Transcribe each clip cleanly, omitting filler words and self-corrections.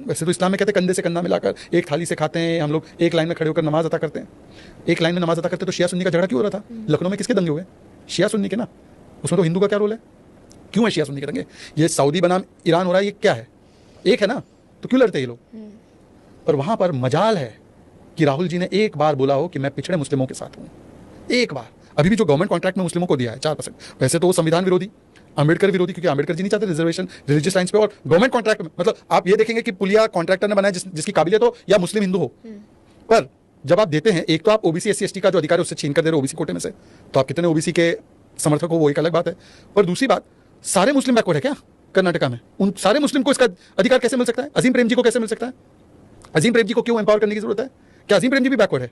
वैसे तो इस्लाम में कहते हैं कंधे से कंधा मिलाकर एक थाली से खाते हैं हम लोग, एक लाइन में खड़े होकर नमाज अता करते हैं। एक लाइन में नमाज अता करते तो शिया सुन्नी का झगड़ा क्यों हो रहा था? लखनऊ में किसके दंगे हुए? शिया सुन्नी के ना। उसमें तो हिंदू का क्या रोल है? क्यों है शिया सुन्नी के दंगे? ये सऊदी बनाम ईरान हो रहा है, ये क्या है? एक है ना, तो क्यों लड़ते हैं ये लोग? पर वहां पर मजाल है कि राहुल जी ने एक बार बोला हो कि मैं पिछड़े मुस्लिमों के साथ हूं, एक बार। अभी भी जो गवर्नमेंट कॉन्ट्रैक्ट में मुस्लिमों को दिया है 4%, वैसे तो वो संविधान विरोधी, अम्बेडकर विरोधी, क्योंकि अम्बेडकर जी नहीं चाहते रिजर्वेशन रिलीजियस लाइंस पे। और गवर्नमेंट कॉन्ट्रैक्ट में मतलब आप ये देखेंगे कि पुलिया कॉन्ट्रैक्टर ने बनाया जिसकी काबिलियत हो या मुस्लिम हिंदू हो। पर जब आप देते हैं, एक तो आप ओबीसी SC ST का जो अधिकार है उससे छीन कर दे रहे हो ओबीसी कोटे में से, तो आप कितने ओबीसी के समर्थक हो वो एक अलग बात है। पर दूसरी बात, सारे मुस्लिम बैकवर्ड है क्या कर्नाटका में? उन सारे मुस्लिम को इसका अधिकार कैसे मिल सकता है? अजीम प्रेम जी को कैसे मिल सकता है? अजीम प्रेम जी को क्यों एम्पावर करने की जरूरत है? क्या अजीम प्रेम जी भी बैकवर्ड है?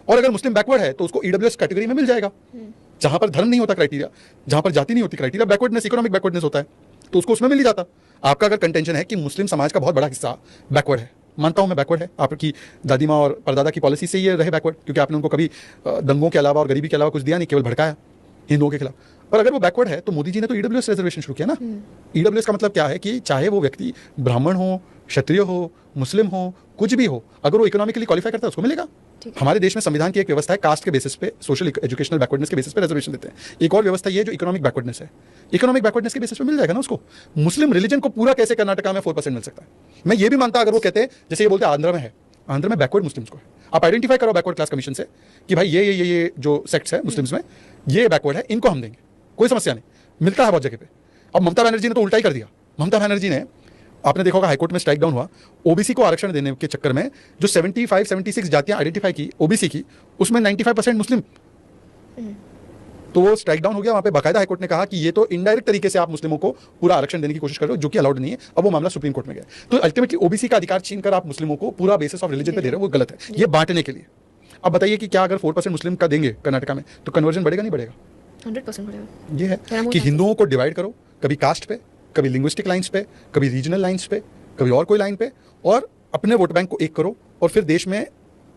और अगर मुस्लिम बैकवर्ड है तो उसको ईडब्ल्यूएस कैटेगरी में मिल जाएगा, जहां पर धर्म नहीं होता क्राइटेरिया, जहां पर जाति नहीं होती क्राइटेरिया, बैकवर्डनेस इकोनॉमिक बैकवर्डनेस होता है, तो उसको उसमें मिल ही जाता। आपका अगर कंटेंशन है कि मुस्लिम समाज का बहुत बड़ा हिस्सा बैकवर्ड है, मानता हूं मैं बैकवर्ड है, आपकी दादी माँ और परदादा की पॉलिसी से ये रहे बैकवर्ड, क्योंकि आपने उनको कभी दंगों के अलावा और गरीबी के अलावा कुछ दिया नहीं, केवल भड़काया हिंदुओं के खिलाफ। पर अगर वो बैकवर्ड है तो मोदी जी ने तो ईडब्ल्यूएस रिजर्वेशन शुरू किया ना। ईडब्ल्यूएस का मतलब क्या है कि चाहे वो व्यक्ति ब्राह्मण हो, क्षत्रिय हो, मुस्लिम हो, कुछ भी हो, अगर वो इकोनॉमिकली क्वालिफाई करता है उसको मिलेगा। हमारे देश में संविधान की एक व्यवस्था है, कास्ट के बेसिस पे, सोशल एजुकेशनल बैकवर्डनेस के बेसिस पे रिजर्वेशन देते हैं। एक और व्यवस्था ये है जो इकोनॉमिक बैकवर्डनेस है, इकोनॉमिक बैकवर्डनेस के बेसिस पे मिल जाएगा ना उसको। मुस्लिम रिलीजन को पूरा कैसे कर्नाटका में 4% मिल सकता है? मैं ये भी मानता अगर वो कहते हैं, जैसे ये बोलते हैं आंध्र में है, आंध्र में बैकवर्ड मुस्लिम्स को है, आप आइडेंटिफाई करो बैकवर्ड क्लास कमीशन से कि भाई ये जो सेक्ट्स है मुस्लिम्स में, ये बैकवर्ड है, इनको हम देंगे, कोई समस्या नहीं, मिलता है बहुत जगह पे। अब ममता बनर्जी ने तो उल्टा ही कर दिया। ममता बनर्जी ने, आपने देखा होगा हाईकोर्ट में स्ट्राइक डाउन हुआ ओबीसी को आरक्षण देने के चक्कर में, जो 75-76 जातियां आइडेंटिफाई की ओबीसी की, उसमें 95% मुस्लिम, तो वो स्ट्राइक डाउन हो गया। वहां पे बाकायदा हाईकोर्ट ने कहा कि ये तो इनडायरेक्ट तरीके से आप मुस्लिमों को पूरा आरक्षण देने की कोशिश कर रहे हो, जो कि अलाउड नहीं है। अब वो मामला सुप्रीम कोर्ट में गया। तो अल्टीमेटली ओबीसी का अधिकार छीनकर आप मुस्लिमों को पूरा बेसिस ऑफ रिलीजन पे दे रहे हो, वो गलत है, ये बांटने के लिए। अब बताइए कि क्या अगर 4% मुस्लिम का देंगे कर्नाटका में तो कन्वर्जन बढ़ेगा नहीं बढ़ेगा? 100% बढ़ेगा। ये है कि हिंदुओं को डिवाइड करो, कभी कास्ट पे, कभी लिंग्विस्टिक लाइंस पे, कभी रीजनल लाइंस पे, कभी और कोई लाइन पे, और अपने वोट बैंक को एक करो, और फिर देश में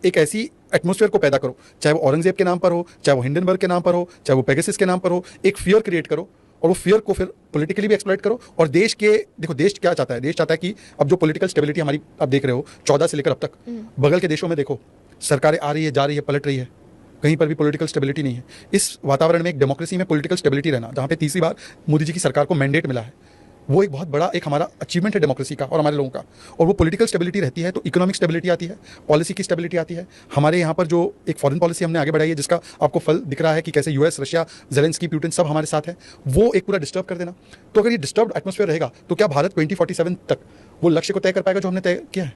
एक ऐसी एटमॉस्फेयर को पैदा करो, चाहे वो औरंगजेब के नाम पर हो, चाहे वो हिंडनबर्ग के नाम पर हो, चाहे वो पेगासस के नाम पर हो, एक फियर क्रिएट करो, और वो फियर को फिर पॉलिटिकली भी एक्सप्लॉइट करो। और देश के, देखो देश क्या चाहता है, देश चाहता है कि अब जो पॉलिटिकल स्टेबिलिटी हमारी आप देख रहे हो 14 से लेकर अब तक, बगल के देशों में देखो सरकारें आ रही है, जा रही है, पलट रही है, कहीं पर भी पॉलिटिकल स्टेबिलिटी नहीं है। इस वातावरण में एक डेमोक्रेसी में पॉलिटिकल स्टेबिलिटी रहना, जहाँ पे तीसरी बार मोदी जी की सरकार को मैंडेट मिला है, वो एक बहुत बड़ा एक हमारा अचीवमेंट है डेमोक्रेसी का और हमारे लोगों का। और वो पॉलिटिकल स्टेबिलिटी रहती है तो इकोनॉमिक स्टेबिलिटी आती है, पॉलिसी की स्टेबिलिटी आती है। हमारे यहाँ पर जो एक फॉरेन पॉलिसी हमने आगे बढ़ाई है, जिसका आपको फल दिख रहा है कि कैसे यूएस, रशिया, ज़ेलेंस्की, पुतिन सब हमारे साथ है, वो एक पूरा डिस्टर्ब कर देना। तो अगर ये डिस्टर्ब्ड एटमॉस्फेयर रहेगा तो क्या भारत 2047 तक वो लक्ष्य को तय कर पाएगा जो हमने तय किया है?